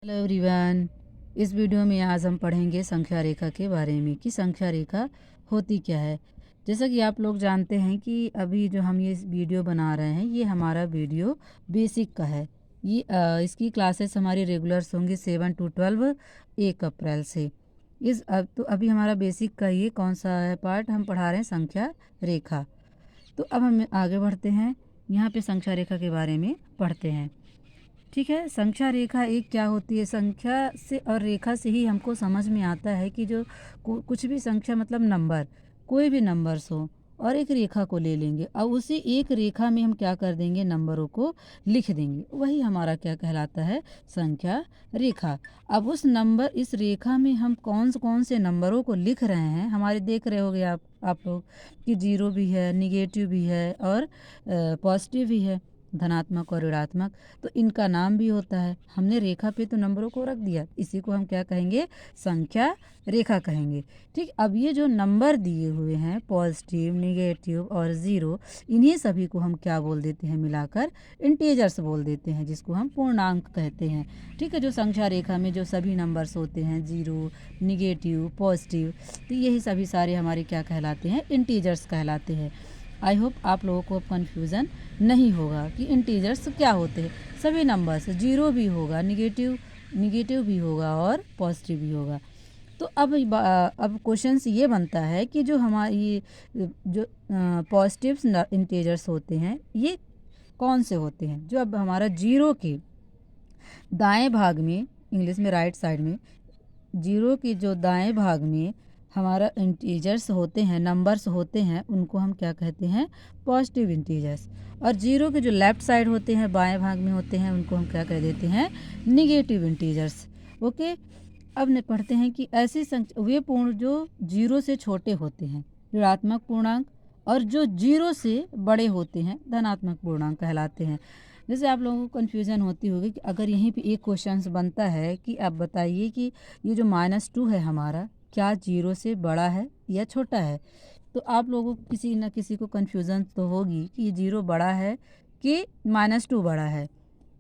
Hello everyone. इस video में आज हम पढ़ेंगे संख्या रेखा के बारे में कि संख्या रेखा होती क्या है। जैसा कि आप लोग जानते हैं कि अभी जो हम ये वीडियो बना रहे हैं ये हमारा वीडियो बेसिक का है। ये इसकी क्लासेस हमारी रेगुलर्स होंगी 7 to 12 1 अप्रैल से। तो अभी हमारा बेसिक का ये कौन सा है पार्ट हम पढ़ा रहे हैं संख्या रेखा। तो अब हम आगे बढ़ते हैं, यहाँ पे संख्या रेखा के बारे में पढ़ते हैं। ठीक है, संख्या रेखा एक क्या होती है। संख्या से और रेखा से ही हमको समझ में आता है कि जो कुछ भी संख्या मतलब नंबर, कोई भी नंबर्स हो और एक रेखा को ले लेंगे और उसी एक रेखा में हम क्या कर देंगे, नंबरों को लिख देंगे, वही हमारा क्या कहलाता है, संख्या रेखा। अब उस नंबर इस रेखा में हम कौन से नंबरों को लिख रहे हैं, हमारे देख रहे होगे आप लोग कि जीरो भी है, निगेटिव भी है और पॉजिटिव भी है, धनात्मक और ऋणात्मक। तो इनका नाम भी होता है। हमने रेखा पे तो नंबरों को रख दिया, इसी को हम क्या कहेंगे, संख्या रेखा कहेंगे। ठीक, अब ये जो नंबर दिए हुए हैं पॉजिटिव, निगेटिव और ज़ीरो, इन्हीं सभी को हम क्या बोल देते हैं, मिलाकर इंटीजर्स बोल देते हैं, जिसको हम पूर्णांक कहते हैं। ठीक है, जो संख्या रेखा में जो सभी नंबर्स होते हैं, ज़ीरो, निगेटिव, पॉजिटिव, तो यही सभी सारे हमारे क्या कहलाते हैं, इंटीजर्स कहलाते हैं। आई होप आप लोगों को कन्फ्यूज़न नहीं होगा कि इंटीजर्स क्या होते हैं। सभी नंबर्स, जीरो भी होगा, निगेटिव भी होगा और पॉजिटिव भी होगा। तो अब क्वेश्चन ये बनता है कि जो हमारी जो पॉजिटिव इंटीजर्स होते हैं ये कौन से होते हैं। जो अब हमारा जीरो के दाएं भाग में, इंग्लिश में राइट साइड में, जीरो के जो दाएं भाग में हमारा इंटीजर्स होते हैं, नंबर्स होते हैं, उनको हम क्या कहते हैं, पॉजिटिव इंटीजर्स। और जीरो के जो लेफ़्ट साइड होते हैं, बाएं भाग में होते हैं, उनको हम क्या कह देते हैं, निगेटिव इंटीजर्स। ओके, अब ने पढ़ते हैं कि ऐसी संख्या वे पूर्ण जो जीरो से छोटे होते हैं, ऋणात्मक पूर्णांक, और जो जीरो से बड़े होते हैं, धनात्मक पूर्णांक कहलाते हैं। जैसे आप लोगों को कन्फ्यूज़न होती होगी कि अगर यहीं पे एक क्वेश्चन बनता है कि आप बताइए कि ये जो -2 है हमारा, क्या जीरो से बड़ा है या छोटा है। तो आप लोगों को किसी न किसी को कन्फ्यूज़न तो होगी कि ये जीरो बड़ा है कि -2 बड़ा है।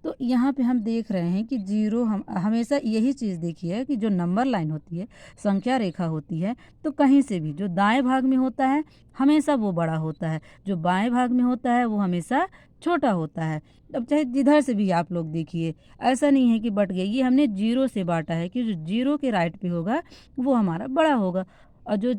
तो यहाँ पे हम देख रहे हैं कि जीरो, हम हमेशा यही चीज़ देखी है कि जो नंबर लाइन होती है, संख्या रेखा होती है, तो कहीं से भी जो दाएं भाग में होता है हमेशा वो बड़ा होता है, जो बाएं भाग में होता है वो हमेशा छोटा होता है। अब चाहे जिधर से भी आप लोग देखिए, ऐसा नहीं है कि बट गया, ये हमने जीरो से बांटा है कि जो जीरो के राइट पे होगा वो हमारा बड़ा होगा और जो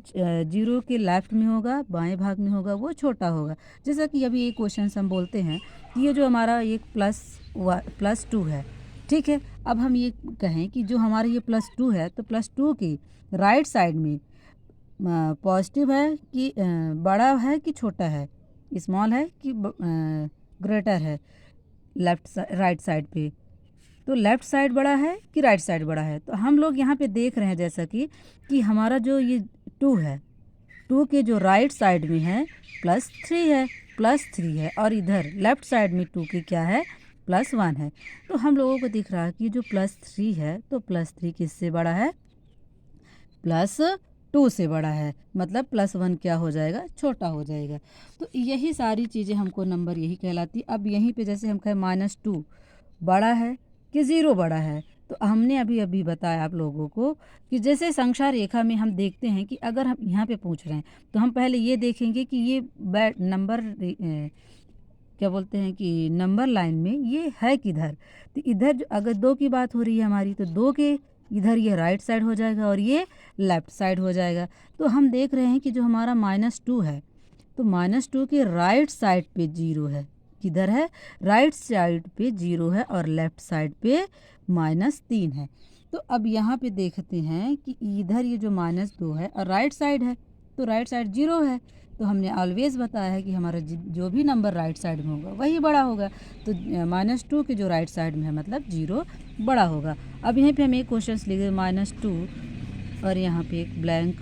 जीरो के लेफ्ट में होगा, बाएं भाग में होगा, वो छोटा होगा। जैसा कि अभी एक क्वेश्चन हम बोलते हैं कि ये जो हमारा एक +2 है। ठीक है, अब हम ये कहें कि जो हमारा ये +2 है, तो +2 की राइट साइड में पॉजिटिव है कि बड़ा है कि छोटा है, स्मॉल है कि ग्रेटर है, राइट साइड पे। तो लेफ़्ट साइड बड़ा है कि राइट साइड बड़ा है। तो हम लोग यहाँ पे देख रहे हैं जैसा कि हमारा जो ये 2 है, 2 के जो राइट साइड में है +3 है, +3 है, और इधर लेफ़्ट साइड में 2 के क्या है, +1 है। तो हम लोगों को दिख रहा है कि जो +3 है, तो +3 किससे बड़ा है, +2 से बड़ा है, मतलब +1 क्या हो जाएगा, छोटा हो जाएगा। तो यही सारी चीज़ें हमको नंबर यही कहलाती। अब यहीं पे जैसे हम कहें -2 बड़ा है कि ज़ीरो बड़ा है, तो हमने अभी अभी बताया आप लोगों को कि जैसे संख्या रेखा में हम देखते हैं कि अगर हम यहाँ पे पूछ रहे हैं तो हम पहले ये देखेंगे कि ये नंबर क्या बोलते हैं कि नंबर लाइन में ये है किधर। तो इधर जो अगर 2 की बात हो रही है हमारी, तो 2 के इधर ये राइट साइड हो जाएगा और ये लेफ़्ट साइड हो जाएगा। तो हम देख रहे हैं कि जो हमारा -2 है, तो -2 के राइट साइड पे ज़ीरो है, किधर है, राइट साइड पे ज़ीरो है और लेफ़्ट साइड पे -3 है। तो अब यहाँ पे देखते हैं कि इधर ये जो -2 है और राइट साइड है, तो राइट साइड ज़ीरो है। तो हमने ऑलवेज़ बताया है कि हमारा जो भी नंबर राइट साइड में होगा वही बड़ा होगा। तो -2 के जो राइट साइड में है मतलब ज़ीरो बड़ा होगा। अब यहीं पे हम एक क्वेश्चन लिखे -2 और यहाँ पे एक ब्लैंक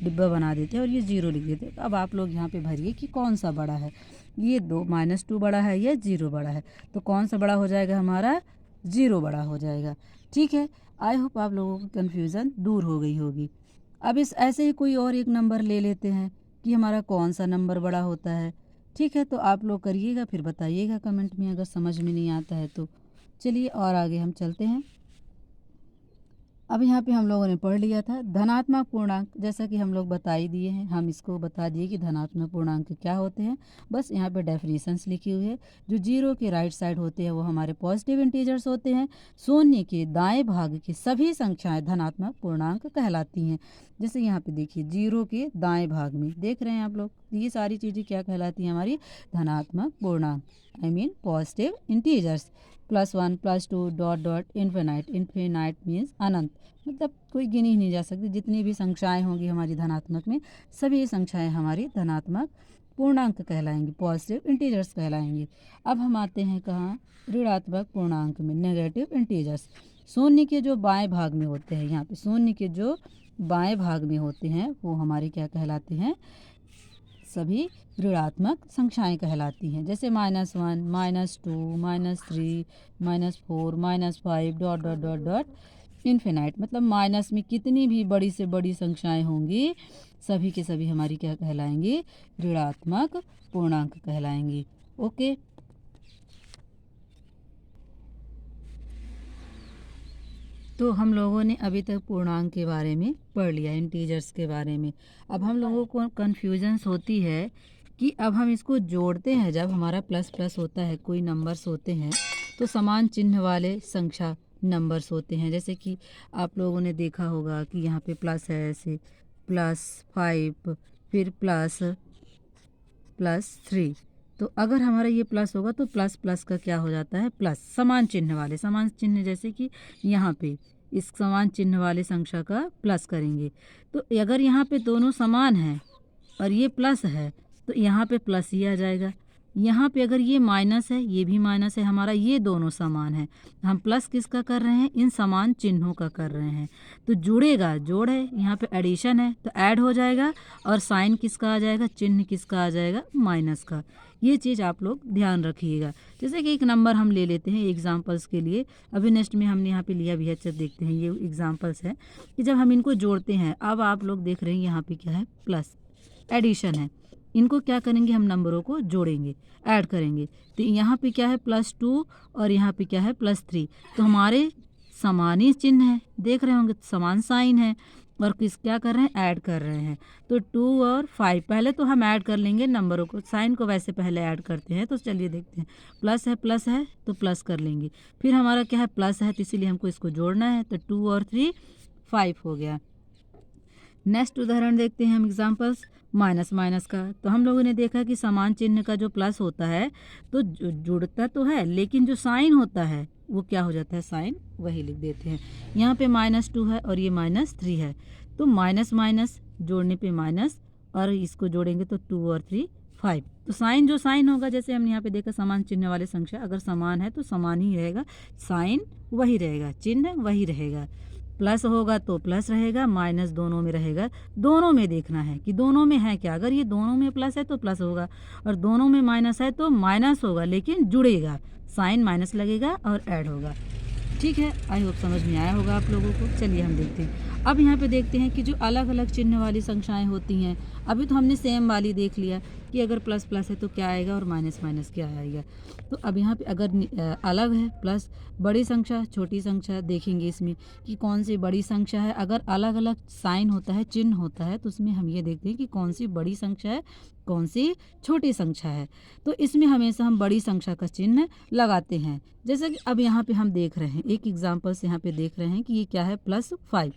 डिब्बा बना देते हैं और ये ज़ीरो लिख देते हैं। तो अब आप लोग यहाँ पे भरिए कि कौन सा बड़ा है, ये -2 बड़ा है या ज़ीरो बड़ा है। तो कौन सा बड़ा हो जाएगा, हमारा ज़ीरो बड़ा हो जाएगा। ठीक है, आई होप आप लोगों की कन्फ्यूज़न दूर हो गई होगी। अब इस ऐसे ही कोई और एक नंबर ले लेते हैं कि हमारा कौन सा नंबर बड़ा होता है। ठीक है, तो आप लोग करिएगा फिर बताइएगा कमेंट में अगर समझ में नहीं आता है तो। चलिए और आगे हम चलते हैं। अब यहाँ पे हम लोगों ने पढ़ लिया था धनात्मक पूर्णांक, जैसा कि हम लोग बता ही दिए हैं, हम इसको बता दिए कि धनात्मक पूर्णांक क्या होते हैं। बस यहाँ पे डेफिनेशंस लिखी हुई है। जो जीरो के राइट साइड होते हैं वो हमारे पॉजिटिव इंटीजर्स होते हैं। शून्य के दाएं भाग की सभी संख्याएं धनात्मक पूर्णांक कहलाती हैं। जैसे यहाँ पे देखिए जीरो के दाएं भाग में देख रहे हैं आप लोग, ये सारी चीज़ें क्या कहलाती हैं, हमारी धनात्मक पूर्णांक, I mean positive integers. +1 +2 dot dot infinite, infinite means अनंत, मतलब कोई गिनी ही नहीं जा सकती। जितनी भी संख्याएं होंगी हमारी धनात्मक में, सभी संख्याएं हमारी धनात्मक पूर्णांक कहलाएंगी, पॉजिटिव इंटीजर्स कहलाएंगी। अब हम आते हैं कहाँ, ऋणात्मक पूर्णांक में, नेगेटिव इंटीजर्स। शून्य के जो बाएं भाग में होते हैं, यहाँ पे शून्य के जो बाएं भाग में होते हैं वो हमारे क्या कहलाते हैं, सभी ऋणात्मक संख्याएं कहलाती हैं। जैसे -1 -2 -3 -4 -5 dot dot dot dot infinite, मतलब माइनस में कितनी भी बड़ी से बड़ी संख्याएं होंगी सभी के सभी हमारी क्या कहलाएंगी, ऋणात्मक पूर्णांक कहलाएंगी। ओके, तो हम लोगों ने अभी तक पूर्णांक के बारे में पढ़ लिया, इंटीजर्स के बारे में। अब हम लोगों को कन्फ्यूजन्स होती है कि अब हम इसको जोड़ते हैं, जब हमारा प्लस प्लस होता है, कोई नंबर्स होते हैं तो समान चिन्ह वाले संख्या नंबर्स होते हैं। जैसे कि आप लोगों ने देखा होगा कि यहाँ पे प्लस है, ऐसे +5, फिर +3। तो अगर हमारा ये प्लस होगा तो प्लस प्लस का क्या हो जाता है, प्लस, समान चिन्ह वाले, समान चिन्ह जैसे कि यहाँ पे इस समान चिन्ह वाले संख्या का प्लस करेंगे। तो अगर यहाँ पे दोनों समान हैं और ये प्लस है तो यहाँ पे प्लस ही आ जाएगा। यहाँ पे अगर ये माइनस है, ये भी माइनस है, हमारा ये दोनों समान है, हम प्लस किसका कर रहे हैं, इन समान चिन्हों का कर रहे हैं। तो जुड़ेगा, जोड़ है, यहाँ पे एडिशन है तो ऐड हो जाएगा, और साइन किसका आ जाएगा, चिन्ह किसका आ जाएगा, माइनस का। ये चीज़ आप लोग ध्यान रखिएगा। जैसे कि एक नंबर हम ले लेते हैं एग्जाम्पल्स के लिए, अभी नेक्स्ट में हमने यहाँ पे लिया भी है, चल देखते हैं। ये एग्जाम्पल्स है कि जब हम इनको जोड़ते हैं, अब आप लोग देख रहे हैं यहाँ पे क्या है, प्लस, एडिशन है। इनको क्या करेंगे, हम नंबरों को जोड़ेंगे, ऐड करेंगे। तो यहाँ पे क्या है, +2 और यहाँ पे क्या है, +3। तो हमारे समान ही चिन्ह है, देख रहे होंगे, समान साइन है, और किस क्या कर रहे हैं, ऐड कर रहे हैं। तो 2 और 5, पहले तो हम ऐड कर लेंगे नंबरों को, साइन को वैसे पहले ऐड करते हैं। तो चलिए देखते हैं, प्लस है तो प्लस कर लेंगे, फिर हमारा क्या है, प्लस है तो इसीलिए हमको इसको जोड़ना है। तो 2 और 3 5 हो गया। नेक्स्ट उदाहरण देखते हैं हम एग्जाम्पल्स, माइनस माइनस का। तो हम लोगों ने देखा कि समान चिन्ह का जो प्लस होता है तो जुड़ता तो है, लेकिन जो साइन होता है वो क्या हो जाता है, साइन वही लिख देते हैं। यहाँ पे -2 है और ये -3 है, तो माइनस माइनस जोड़ने पे माइनस, और इसको जोड़ेंगे तो 2 और 3 5। तो साइन जो साइन होगा, जैसे हमने यहाँ पे देखा समान चिन्ह वाले संख्या अगर समान है तो समान ही रहेगा, साइन वही रहेगा, चिन्ह वही रहेगा। प्लस होगा तो प्लस रहेगा, माइनस दोनों में रहेगा। दोनों में देखना है कि दोनों में है क्या, अगर ये दोनों में प्लस है तो प्लस होगा, और दोनों में माइनस है तो माइनस होगा, लेकिन जुड़ेगा, साइन माइनस लगेगा और ऐड होगा। ठीक है, आई होप समझ में आया होगा आप लोगों को। चलिए हम देखते हैं, अब यहाँ पे देखते हैं कि जो अलग अलग चिन्ह वाली संख्याएं होती हैं। अभी तो हमने सेम वाली देख लिया कि अगर प्लस प्लस है तो क्या आएगा और माइनस माइनस क्या आएगा। तो अब यहाँ पे अगर अलग है, प्लस, बड़ी संख्या छोटी संख्या, देखेंगे इसमें कि कौन सी बड़ी संख्या है। अगर अलग अलग साइन होता है, चिन्ह होता है, तो उसमें हम ये देखते हैं कि कौन सी बड़ी संख्या है, कौन सी छोटी संख्या है। तो इसमें हमेशा हम बड़ी संख्या का चिन्ह लगाते हैं। जैसे कि अब यहाँ पे हम देख रहे हैं, एक एग्जाम्पल से यहाँ पे देख रहे हैं कि ये क्या है, +5।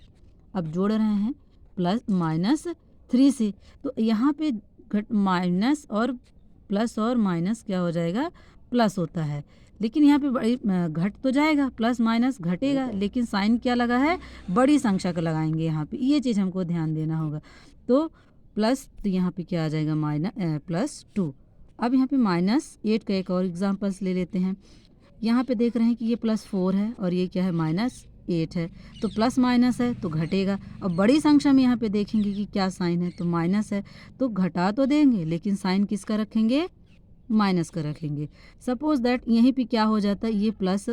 अब जोड़ रहे हैं -3 से, तो यहाँ पे घट माइनस और प्लस और माइनस क्या हो जाएगा, प्लस होता है। लेकिन यहाँ पे बड़ी घट तो जाएगा, प्लस माइनस घटेगा, लेकिन साइन क्या लगा है, बड़ी संख्या का लगाएंगे यहाँ पे, ये चीज़ हमको ध्यान देना होगा। तो प्लस, तो यहाँ पे क्या आ जाएगा, +2। अब यहाँ पे -8 का एक और एग्जाम्पल्स ले लेते हैं। यहाँ पे देख रहे हैं कि ये +4 है और ये क्या है, -8 है। तो प्लस माइनस है तो घटेगा। अब बड़ी संख्या में यहाँ पे देखेंगे कि क्या साइन है, तो माइनस है, तो घटा तो देंगे, लेकिन साइन किसका रखेंगे, माइनस का रखेंगे। सपोज दैट यहीं पे क्या हो जाता है, ये प्लस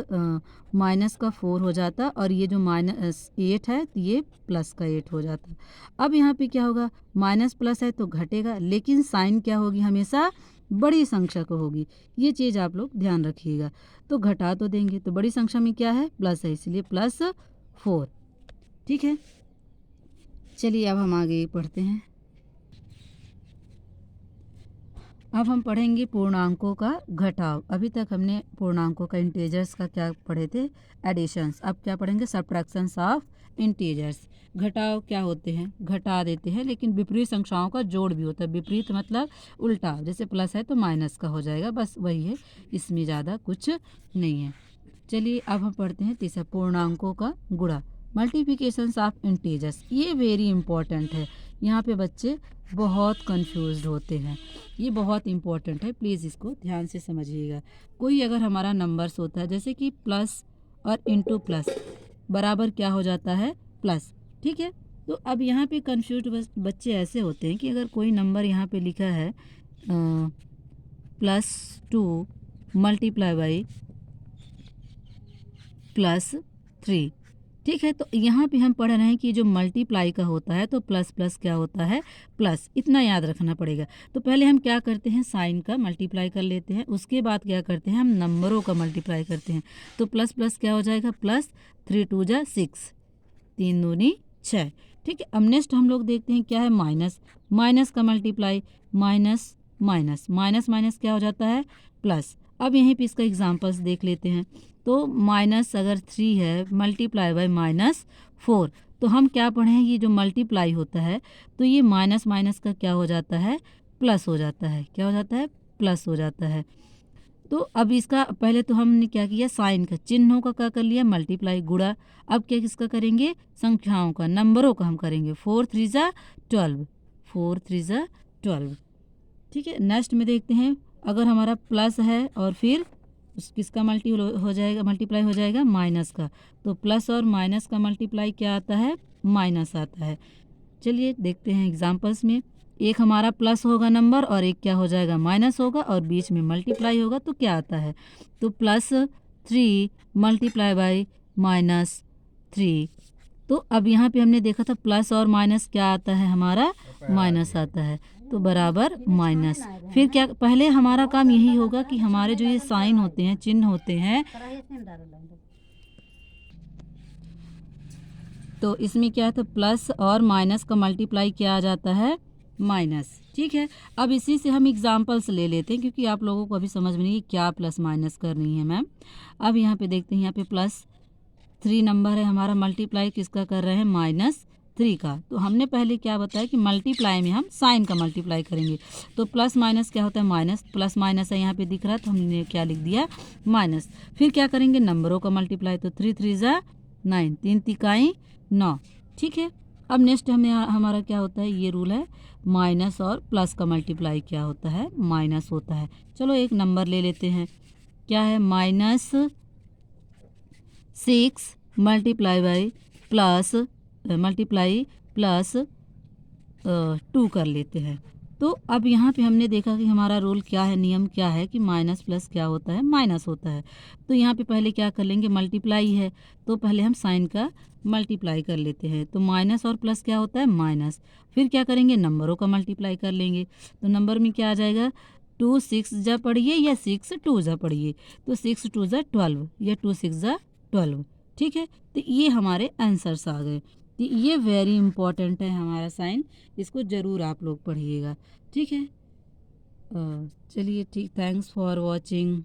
माइनस का 4 हो जाता, और ये जो -8 है तो ये प्लस का 8 हो जाता। अब यहाँ पे क्या होगा, माइनस प्लस है तो घटेगा, लेकिन साइन क्या होगी, हमेशा बड़ी संख्या को होगी। ये चीज़ आप लोग ध्यान रखिएगा। तो घटा तो देंगे, तो बड़ी संख्या में क्या है, प्लस है, इसलिए +4। ठीक है, चलिए अब हम आगे पढ़ते हैं। अब हम पढ़ेंगे पूर्णांकों का घटाव। अभी तक हमने पूर्णांकों का इंटीजर्स का क्या पढ़े थे, एडिशंस। अब क्या पढ़ेंगे, सब्ट्रैक्शंस ऑफ इंटीजर्स। घटाव क्या होते हैं, घटा देते हैं, लेकिन विपरीत संख्याओं का जोड़ भी होता है। विपरीत मतलब उल्टा, जैसे प्लस है तो माइनस का हो जाएगा, बस वही है, इसमें ज़्यादा कुछ नहीं है। चलिए अब हम पढ़ते हैं तीसरा, पूर्णांकों का गुणा, मल्टीप्लिकेशंस ऑफ इंटीजर्स। ये वेरी इंपॉर्टेंट है, यहाँ पे बच्चे बहुत कंफ्यूज्ड होते हैं, ये बहुत इंपॉर्टेंट है, प्लीज़ इसको ध्यान से समझिएगा। कोई अगर हमारा नंबर्स होता है, जैसे कि प्लस और इंटू प्लस बराबर क्या हो जाता है, प्लस, ठीक है। तो अब यहाँ पे कंफ्यूज बच्चे ऐसे होते हैं कि अगर कोई नंबर यहाँ पे लिखा है +2 मल्टीप्लाई बाई +3, ठीक है। तो यहाँ पे हम पढ़ रहे हैं कि जो मल्टीप्लाई का होता है तो प्लस प्लस क्या होता है, प्लस, इतना याद रखना पड़ेगा। तो पहले हम क्या करते हैं, साइन का मल्टीप्लाई कर लेते हैं, उसके बाद क्या करते हैं, हम नंबरों का मल्टीप्लाई करते हैं। तो प्लस प्लस क्या हो जाएगा, प्लस 3 2 जा 6, 3 दूनी 6, ठीक है। अब नेक्स्ट हम लोग देखते हैं क्या है, माइनस, माइनस का multiply, minus minus minus minus क्या हो जाता है, प्लस। अब यहीं पे इसका एग्जांपल्स देख लेते हैं। तो माइनस अगर 3 है मल्टीप्लाई बाय -4, तो हम क्या पढ़े हैं, ये जो मल्टीप्लाई होता है तो ये माइनस माइनस का क्या हो जाता है, प्लस हो जाता है, क्या हो जाता है, प्लस हो जाता है। तो अब इसका पहले तो हमने क्या किया, साइन का, चिन्हों का क्या कर लिया, मल्टीप्लाई, गुणा। अब क्या किसका करेंगे, संख्याओं का, नंबरों का हम करेंगे। 4 3 जा 12, 4 3 जा 12, ठीक है। नेक्स्ट में देखते हैं, अगर हमारा प्लस है और फिर किसका हो जाएगा, मल्टीप्लाई हो जाएगा, माइनस का। तो प्लस और माइनस का मल्टीप्लाई क्या आता है, माइनस आता है। चलिए देखते हैं एग्जांपल्स में, एक हमारा प्लस होगा नंबर और एक क्या हो जाएगा, माइनस होगा, और बीच में मल्टीप्लाई होगा तो क्या आता है, तो +3 मल्टीप्लाई बाई -3। तो अब यहाँ पे हमने देखा था प्लस और माइनस क्या आता है, हमारा माइनस आता है, तो बराबर माइनस। फिर क्या, पहले हमारा काम यही होगा कि हमारे जो ये साइन होते हैं, चिन्ह होते हैं, तो इसमें क्या है, तो प्लस और माइनस का मल्टीप्लाई किया आ जाता है, माइनस, ठीक है। अब इसी से हम एग्जांपल्स ले लेते हैं, क्योंकि आप लोगों को अभी समझ में नहीं क्या प्लस माइनस करनी है मैम। अब यहाँ पे देखते हैं, यहाँ पे +3 नंबर है हमारा, मल्टीप्लाई किसका कर रहे हैं, -3 का। तो हमने पहले क्या बताया कि मल्टीप्लाई में हम साइन का मल्टीप्लाई करेंगे। तो प्लस माइनस क्या होता है, माइनस, प्लस माइनस है यहाँ पे दिख रहा है तो हमने क्या लिख दिया, माइनस। फिर क्या करेंगे, नंबरों का मल्टीप्लाई, तो 3 3 जा 9, 3 तिकाई 9, ठीक है। अब नेक्स्ट हमें हमारा क्या होता है, ये रूल है, माइनस और प्लस का मल्टीप्लाई क्या होता है, माइनस होता है। चलो एक नंबर ले लेते हैं, क्या है, -6 मल्टीप्लाई बाई प्लस 2 कर लेते हैं। तो अब यहाँ पे हमने देखा कि हमारा रूल क्या है, नियम क्या है कि माइनस प्लस क्या होता है, माइनस होता है। तो यहाँ पे पहले क्या कर लेंगे, मल्टीप्लाई है तो पहले हम साइन का मल्टीप्लाई कर लेते हैं। तो माइनस और प्लस क्या होता है, माइनस। फिर क्या करेंगे, नंबरों का मल्टीप्लाई कर लेंगे। तो नंबर में क्या आ जाएगा, 2 6 जा पढ़िए या 6 2 जा पढ़िए, तो 6 2 जा 12 या 2 6 जा 12, ठीक है। तो ये हमारे आंसर्स आ गए। तो ये वेरी इंपॉर्टेंट है हमारा साइन, इसको ज़रूर आप लोग पढ़िएगा, ठीक है। चलिए ठीक, थैंक्स फॉर वॉचिंग।